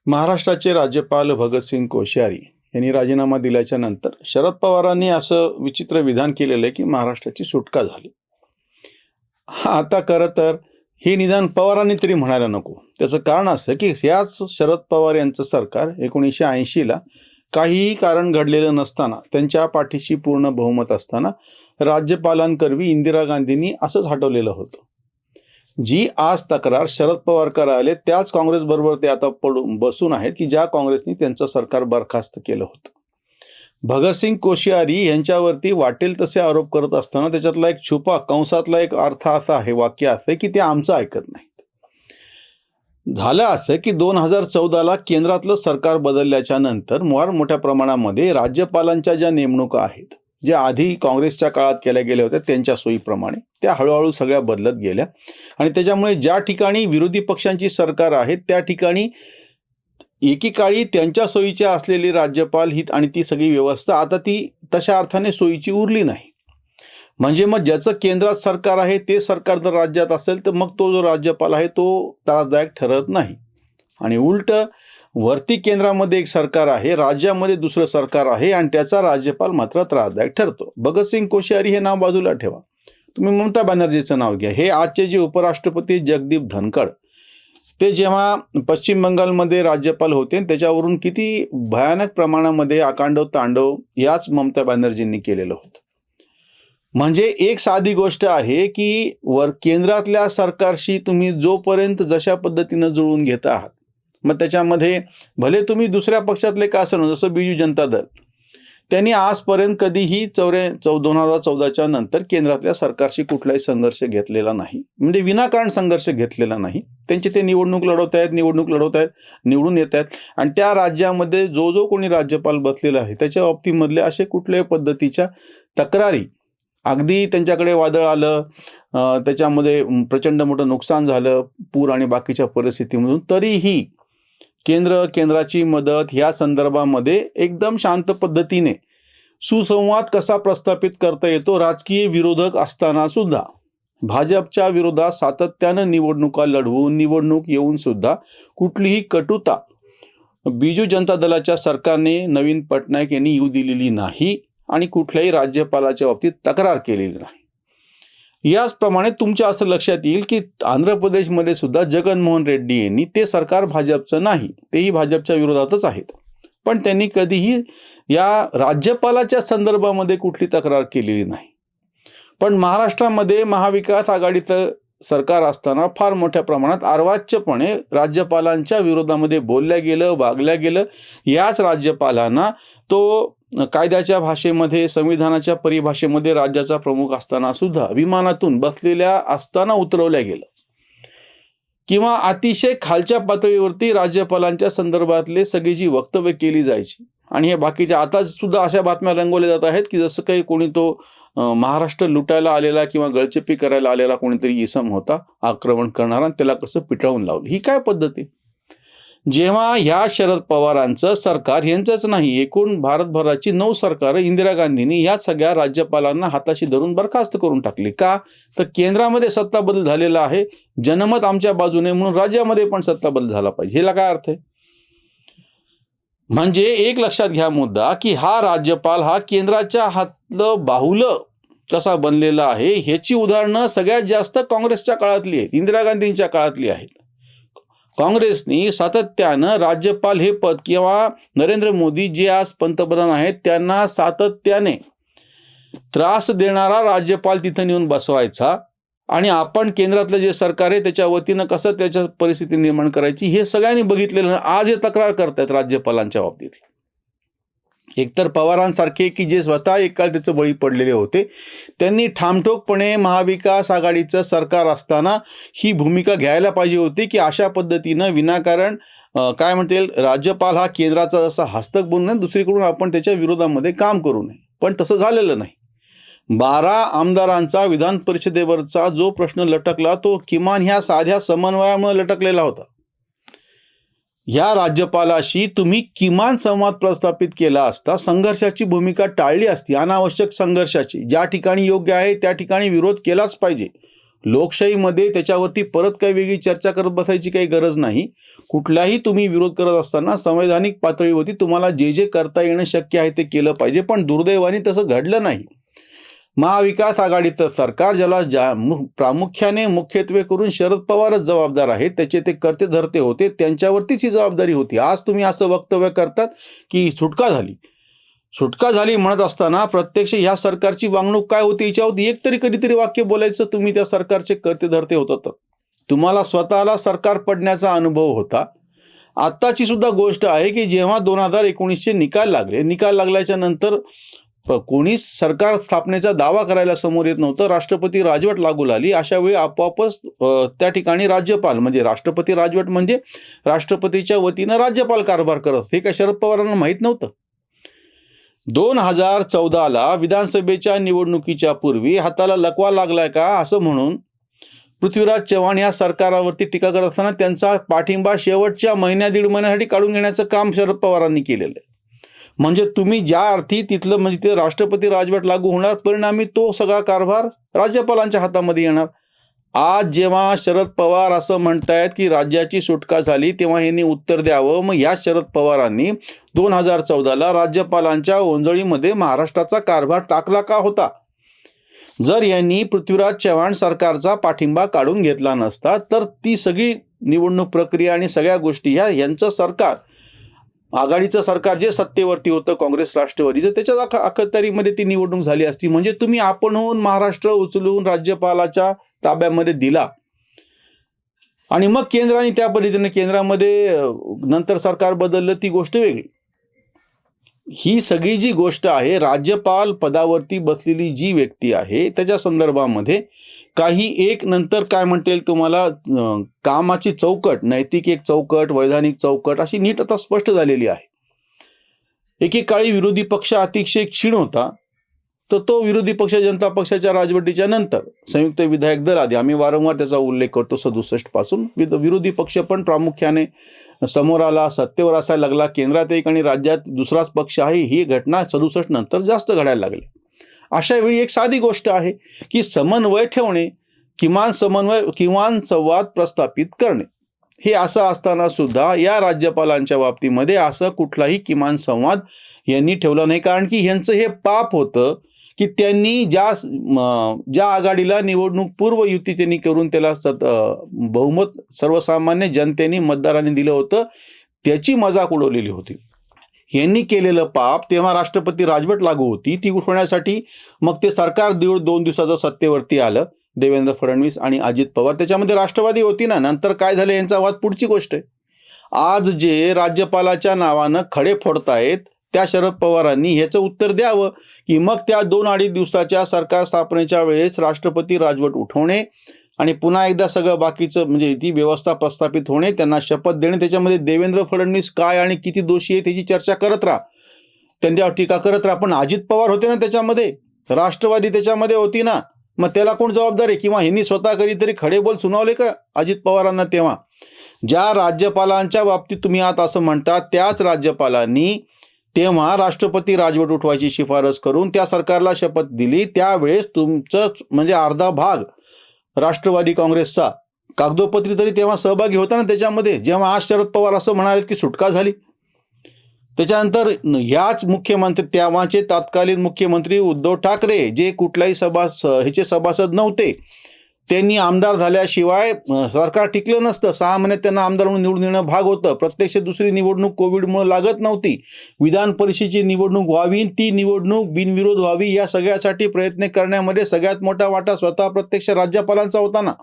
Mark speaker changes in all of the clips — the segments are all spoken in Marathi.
Speaker 1: महाराष्ट्राचे राज्यपाल भगतसिंग कोश्यारी यांनी राजीनामा दिल्याच्या नंतर शरद पवारांनी असं विचित्र विधान केलेलं आहे की महाराष्ट्राची सुटका झाली. आता खरं तर हे निदान पवारांनी तरी म्हणायला नको. त्याचं कारण असं की याच शरद पवार यांचं सरकार 1980ला काहीही कारण घडलेलं नसताना, त्यांच्या पाठीशी पूर्ण बहुमत असताना राज्यपालांकरवी इंदिरा गांधींनी असंच हटवलेलं होतं. जी आज तक्रार शरद पवार करायले त्याच काँग्रेस बरोबर ते आता बसून आहेत की ज्या काँग्रेसनी त्यांचं सरकार बरखास्त केलं होतं. भगतसिंग कोश्यारी यांच्यावरती वाटेल तसे आरोप करत असताना त्याच्यातला एक छुपा कंसातला एक अर्थ असा आहे, वाक्य असं की ते आमचं ऐकत नाहीत. झालं असं की 2014ला केंद्रातलं सरकार बदलल्याच्या नंतर मोठ्या प्रमाणामध्ये राज्यपालांच्या ज्या नेमणुका आहेत, ज्या आधी काँग्रेसच्या काळात केल्या गेल्या होत्या त्यांच्या सोयीप्रमाणे, त्या हळूहळू सगळ्या बदलत गेल्या. आणि त्याच्यामुळे ज्या ठिकाणी विरोधी पक्षांची सरकार आहेत त्या ठिकाणी एकेकाळी त्यांच्या सोयीच्या असलेली राज्यपाल ही आणि ती सगळी व्यवस्था आता ती तशा अर्थाने सोयीची उरली नाही. म्हणजे मग ज्याचं केंद्रात सरकार आहे ते सरकार जर राज्यात असेल तर मग तो जो राज्यपाल आहे तो त्रासदायक ठरत नाही. आणि उलट वरती केंद्रामध्ये एक सरकार आहे, राज्यामध्ये दुसरं सरकार आहे आणि त्याचा राज्यपाल मात्र त्रासदायक ठरतो. भगतसिंग कोश्यारी हे नाव बाजूला ठेवा, तुम्ही ममता बॅनर्जीचं नाव घ्या. हे आजचे जे उपराष्ट्रपती जगदीप धनखड, ते जेव्हा पश्चिम बंगालमध्ये राज्यपाल होते त्याच्यावरून किती भयानक प्रमाणामध्ये आकांडव तांडव याच ममता बॅनर्जींनी केलेलं होतं. म्हणजे एक साधी गोष्ट आहे की केंद्रातल्या सरकारशी तुम्ही जोपर्यंत जशा पद्धतीनं जुळून घेत आहात, मग त्याच्यामध्ये भले तुम्ही दुसऱ्या पक्षातले का असं, जसं बिजू जनता दल, त्यांनी आजपर्यंत कधीही 2014च्या नंतर केंद्रातल्या सरकारशी कुठलाही संघर्ष घेतलेला नाही, म्हणजे विनाकारण संघर्ष घेतलेला नाही. त्यांचे ते निवडणूक लढवत आहेत, निवडून येत आहेत आणि त्या राज्यामध्ये जो कोणी राज्यपाल बसलेला आहे त्याच्या बाबतीमधले असे कुठल्याही पद्धतीच्या तक्रारी, अगदी त्यांच्याकडे वादळ आलं, त्याच्यामध्ये प्रचंड मोठं नुकसान झालं पूर आणि बाकीच्या परिस्थितीमधून, तरीही केंद्राची मदत ह्या संदर्भामध्ये एकदम शांत पद्धतीने सुसंवाद कसा प्रस्थापित करता येतो. राजकीय विरोधक असताना सुद्धा भाजपच्या विरोधात सातत्यानं निवडणुका लढवून निवडणूक येऊन सुद्धा कुठलीही कटुता बिजू जनता दलाच्या सरकारने नवीन पटनायक यांनी येऊ दिलेली नाही आणि कुठल्याही राज्यपालाच्या बाबतीत तक्रार केलेली नाही. याचप्रमाणे तुमच्या असं लक्षात येईल की आंध्र प्रदेशमध्ये सुद्धा जगनमोहन रेड्डी यांनी, ते सरकार भाजपचं नाही, तेही भाजपच्या विरोधातच आहेत, पण त्यांनी कधीही या राज्यपालाच्या संदर्भामध्ये कुठली तक्रार केलेली नाही. पण महाराष्ट्रामध्ये महाविकास आघाडीचं सरकार असताना फार मोठ्या प्रमाणात अर्वाच्यपणे राज्यपालांच्या विरोधामध्ये बोलल्या गेलं, वागल्या गेलं. याच राज्यपालांना तो कायद्याच्या भाषेमध्ये, संविधानाच्या परिभाषेमध्ये राज्याचा प्रमुख असताना सुद्धा विमानातून बसलेल्या असताना उतरवल्या गेलं, किंवा अतिशय खालच्या पातळीवरती राज्यपालांच्या संदर्भातले सगळी जी वक्तव्य केली जायची. आणि हे बाकीच्या आता सुद्धा अशा बातम्या रंगवल्या जात आहेत की जसं काही कोणी तो महाराष्ट्र लुटायला आलेला किंवा गळचेपी करायला आलेला कोणीतरी इसम होता, आक्रमण करणारा, आणि त्याला कसं पिटाळून लावलं. ही काय पद्धत आहे? जेव्हा ह्या शरद पवारांचं सरकार, यांचंच नाही, एकूण भारतभराची 9 सरकारं इंदिरा गांधींनी या सगळ्या राज्यपालांना हाताशी धरून बरखास्त करून टाकली. का? तर केंद्रामध्ये सत्ता बदल झालेला आहे, जनमत आमच्या बाजूने, म्हणून राज्यामध्ये पण सत्ता बदल झाला पाहिजे. ह्याला काय अर्थ आहे? म्हणजे एक लक्षात घ्या मुद्दा की हा राज्यपाल हा केंद्राच्या हातलं बाहुलं कसा बनलेला आहे ह्याची उदाहरणं सगळ्यात जास्त काँग्रेसच्या काळातली आहेत, इंदिरा गांधींच्या काळातली आहेत. काँग्रेसनी सातत्यानं राज्यपाल हे पद, किंवा नरेंद्र मोदी जे आज पंतप्रधान आहेत त्यांना सातत्याने त्रास देणारा राज्यपाल तिथं नेऊन बसवायचा आणि आपण केंद्रातलं जे सरकार आहे त्याच्या वतीनं कसं त्याच्या परिस्थिती निर्माण करायची हे सगळ्यांनी बघितलेलं. आज हे तक्रार करतायत राज्यपालांच्या बाबतीत. एकतर पवारांसारखे की जे स्वतः एक काळ त्याचं बळी पडलेले होते, त्यांनी ठामठोकपणे महाविकास आघाडीचं सरकार असताना ही भूमिका घ्यायला पाहिजे होती की अशा पद्धतीनं विनाकारण काय म्हणतील, राज्यपाल हा केंद्राचा जसा हस्तक बनू नये, दुसरीकडून आपण त्याच्या विरोधामध्ये काम करू नये. पण तसं झालेलं नाही. 12 आमदारांचा विधान परिषदेवरचा जो प्रश्न लटकला तो किमान ह्या साध्या समन्वयामुळे लटकलेला होता. ह्या राज्यपालाशी तुम्ही किमान संवाद प्रस्थापित केला असता, संघर्षाची भूमिका टाळली असती, अनावश्यक संघर्षाची. ज्या ठिकाणी योग्य आहे त्या ठिकाणी विरोध केलाच पाहिजे. लोकशाहीमध्ये त्याच्यावरती परत काही वेगळी चर्चा करत बसायची काही गरज नाही. कुठलाही तुम्ही विरोध करत असताना संवैधानिक पातळीवरती तुम्हाला जे जे करता येणं शक्य आहे ते केलं पाहिजे. पण दुर्दैवाने तसं घडलं नाही. महाविकास आघाडीचं सरकार, ज्याला प्रामुख्याने मुख्यत्वे करून शरद पवारच जबाबदार आहेत, त्याचे ते करते धरते होते, त्यांच्यावरतीच ही जबाबदारी होती. आज तुम्ही असं वक्तव्य करतात की सुटका झाली म्हणत असताना प्रत्यक्ष ह्या सरकारची वागणूक काय होती याच्यावरती एक तरी कधीतरी वाक्य बोलायचं. तुम्ही त्या सरकारचे करते धरते होता तर तुम्हाला स्वतःला सरकार पडण्याचा अनुभव होता. आत्ताची सुद्धा गोष्ट आहे की जेव्हा 2019चे निकाल लागल्याच्या नंतर कोणीच सरकार स्थापनेचा दावा करायला समोर येत नव्हतं. राष्ट्रपती राजवट लागू झाली. अशा वेळी आपोआपच त्या ठिकाणी राज्यपाल म्हणजे राष्ट्रपती राजवट म्हणजे राष्ट्रपतीच्या वतीनं राज्यपाल कारभार करत. हे काय शरद पवारांना माहीत नव्हतं? 2014ला विधानसभेच्या निवडणुकीच्या पूर्वी हाताला लकवा लागलाय का असं म्हणून पृथ्वीराज चव्हाण या सरकारावरती टीका करत असताना त्यांचा पाठिंबा शेवटच्या दीड महिन्यासाठी काढून घेण्याचं काम शरद पवारांनी केलेलं आहे. म्हणजे तुम्ही ज्या अर्थी तिथलं म्हणजे ते राष्ट्रपती राजवट लागू होणार, परिणामी तो सगळा कारभार राज्यपालांच्या हातामध्ये येणार. आज जेव्हा शरद पवार असं म्हणतायत की राज्याची सुटका झाली, तेव्हा यांनी उत्तर द्यावं. मग या शरद पवारांनी 2014ला राज्यपालांच्या ओंजळीमध्ये महाराष्ट्राचा कारभार टाकला का होता? जर यांनी पृथ्वीराज चव्हाण सरकारचा पाठिंबा काढून घेतला नसता तर ती सगळी निवडणूक प्रक्रिया आणि सगळ्या गोष्टी यांचं सरकार, आघाडीचं सरकार जे सत्तेवरती होतं काँग्रेस राष्ट्रवादीचं, त्याच्या अखत्यारीमध्ये ती निवडणूक झाली असती. म्हणजे तुम्ही आपणहून महाराष्ट्र उचलून राज्यपालाच्या ताब्यामध्ये दिला आणि मग केंद्राने त्या पद्धतीने केंद्रामध्ये नंतर सरकार बदललं, ती गोष्ट वेगळी. ही सगळी जी गोष्ट आहे, राज्यपाल पदावरती बसलेली जी व्यक्ती आहे त्याच्या संदर्भामध्ये काही एक नंतर काय म्हणता येईल तुम्हाला, कामाची चौकट, नैतिक एक चौकट, वैधानिक चौकट अशी नीट आता स्पष्ट झालेली आहे. एकेकाळी विरोधी पक्ष अतिशय क्षीण होता, तर तो विरोधी पक्ष जनता पक्षाच्या राजवटीच्या नंतर संयुक्त विधायक दल आधी आम्ही वारंवार त्याचा उल्लेख करतो 67 पासून विरोधी पक्ष पण प्रामुख्याने समोर आला, सत्तेवर असायला लागला. केंद्रात एक आणि राज्यात दुसराच पक्ष आहे. ही घटना 67 नंतर जास्त घडायला लागली. अशा वेळी एक साधी गोष्ट आहे की समन्वय ठेवणे, किमान संवाद प्रस्थापित करणे. हे असं असताना सुद्धा या राज्यपालांच्या बाबतीमध्ये असं कुठलाही किमान संवाद यांनी ठेवला नाही. कारण की ह्यांचं हे पाप होतं की त्यांनी ज्या आघाडीला निवडणूक पूर्व युती त्यांनी करून त्याला बहुमत सर्वसामान्य जनतेने मतदारांनी दिलं होतं, त्याची मजाक उडवलेली होती. यांनी केलेलं पाप, तेव्हा राष्ट्रपती राजवट लागू होती, ती उठवण्यासाठी मग ते सरकार 2 दिवसाचं सत्तेवरती आलं, देवेंद्र फडणवीस आणि अजित पवार. त्याच्यामध्ये राष्ट्रवादी होती ना. नंतर काय झालं यांचा वाद पुढची गोष्ट आहे. आज जे राज्यपालाच्या नावानं खडे फोडतायत त्या शरद पवारांनी ह्याचं उत्तर द्यावं की मग त्या 2-2.5 दिवसाच्या सरकार स्थापनेच्या वेळेस राष्ट्रपती राजवट उठवणे आणि पुन्हा एकदा सगळं बाकीचं म्हणजे ती व्यवस्था प्रस्थापित होणे, त्यांना शपथ देणे, त्याच्यामध्ये देवेंद्र फडणवीस काय आणि किती दोषी आहे त्याची चर्चा करत राहा, त्यांच्यावर टीका करत राहा. पण अजित पवार होते ना त्याच्यामध्ये, राष्ट्रवादी त्याच्यामध्ये होती ना, मग त्याला कोण जबाबदार आहे? किंवा ह्यांनी स्वतः कधीतरी खडे बोल सुनावले का अजित पवारांना? तेव्हा ज्या राज्यपालांच्या बाबतीत तुम्ही आता असं म्हणता, त्याच राज्यपालांनी तेव्हा राष्ट्रपती राजवट उठवायची शिफारस करून त्या सरकारला शपथ दिली. त्यावेळेस तुमचं म्हणजे अर्धा भाग राष्ट्रवादी काँग्रेसचा कागदोपत्री तरी तेव्हा सहभागी होता ना त्याच्यामध्ये. जेव्हा आज शरद पवार असं म्हणाले की सुटका झाली, त्याच्यानंतर ह्याच मुख्यमंत्री, तेव्हाचे तत्कालीन मुख्यमंत्री उद्धव ठाकरे, जे कुठल्याही ह्याचे सभासद नव्हते, त्यांनी आमदार झाल्याशिवाय सरकार टिकलं नसतं. 6 महिन्यात त्यांना आमदार म्हणून निवडून येणं भाग होतं. प्रत्यक्ष दुसरी निवडणूक कोविडमुळे लागत नव्हती. विधान परिषदेची निवडणूक व्हावी, ती निवडणूक बिनविरोध व्हावी, या सगळ्यासाठी प्रयत्न करण्यामध्ये सगळ्यात मोठा वाटा स्वतः प्रत्यक्ष राज्यपालांचा होता ना.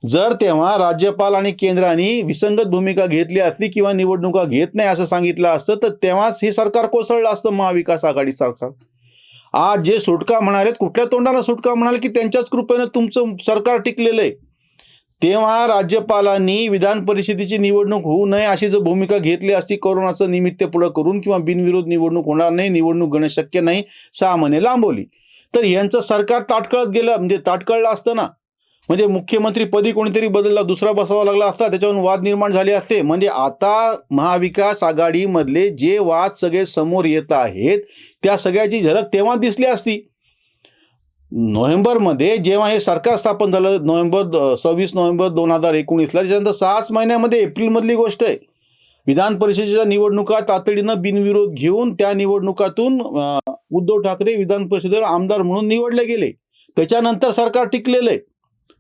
Speaker 1: जर तेव्हा राज्यपाल आणि केंद्राने विसंगत भूमिका घेतली असती किंवा निवडणुका घेत नाही असं सांगितलं असतं, तर तेव्हाच हे सरकार कोसळलं असतं, महाविकास आघाडी सरकार. आज जे सुटका म्हणाले, कुठल्या तोंडाला सुटका म्हणाले की त्यांच्याच कृपेनं तुमचं सरकार टिकलेलं आहे. तेव्हा राज्यपालांनी विधान परिषदेची निवडणूक होऊ नये अशी जर भूमिका घेतली असती, कोरोनाचं निमित्त पुढं करून किंवा बिनविरोध निवडणूक होणार नाही, निवडणूक घेणं शक्य नाही, 6 महिने लांबवली, तर यांचं सरकार ताटकळत गेलं, म्हणजे ताटकळलं असतं ना. म्हणजे मुख्यमंत्री पदी कोणीतरी बदलला, दुसरा बसवावा लागला असता, त्याच्यावरून वाद निर्माण झाले असते. म्हणजे आता महाविकास आघाडीमधले जे वाद सगळे समोर येत आहेत त्या सगळ्याची झलक तेव्हा दिसली असती. नोव्हेंबरमध्ये जेव्हा हे सरकार स्थापन झालं 26 नोव्हेंबर 2019ला, त्याच्यानंतर 6 महिन्यामध्ये एप्रिलमधली गोष्ट आहे, विधान परिषदेच्या निवडणुका तातडीनं बिनविरोध घेऊन त्या निवडणुकातून उद्धव ठाकरे विधान परिषदेवर आमदार म्हणून निवडले गेले. त्याच्यानंतर सरकार टिकलेलं आहे.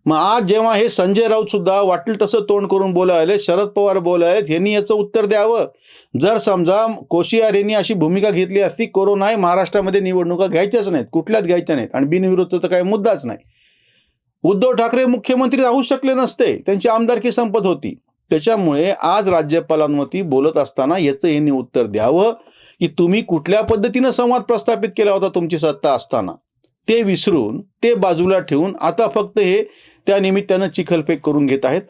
Speaker 1: मग आज जेव्हा हे संजय राऊत सुद्धा वाटेल तसं तोंड करून बोलायले, शरद पवार बोलायलेत, यांनी याचं उत्तर द्यावं. जर समजा कोश्यारी यांनी अशी भूमिका घेतली असती, कोरोना आहे महाराष्ट्रामध्ये निवडणुका घ्यायच्याच नाहीत, कुठल्याच घ्यायच्या नाहीत आणि बिनविरोध तर काही मुद्दाच नाही, उद्धव ठाकरे मुख्यमंत्री राहू शकले नसते, त्यांची आमदारकी संपत होती. त्याच्यामुळे आज राज्यपालांवरती बोलत असताना याचं यांनी उत्तर द्यावं की तुम्ही कुठल्या पद्धतीनं संवाद प्रस्थापित केला होता तुमची सत्ता असताना, ते विसरून ते बाजूला ठेवून आता फक्त हे त्या निमित्तानं चिखलफेक करून घेत आहेत.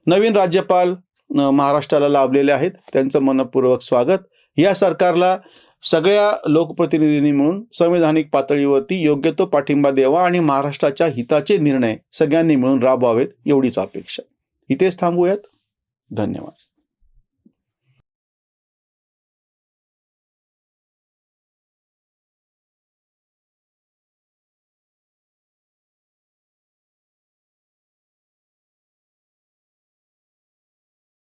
Speaker 1: नवीन राज्यपाल महाराष्ट्राला लाभलेले आहेत, त्यांचं मनपूर्वक स्वागत. या सरकारला सगळ्या लोकप्रतिनिधींनी मिळून संवैधानिक पातळीवरती योग्य तो पाठिंबा द्यावा आणि महाराष्ट्राच्या हिताचे निर्णय सगळ्यांनी मिळून राबवावेत, एवढीच अपेक्षा. इथेच थांबूयात. धन्यवाद.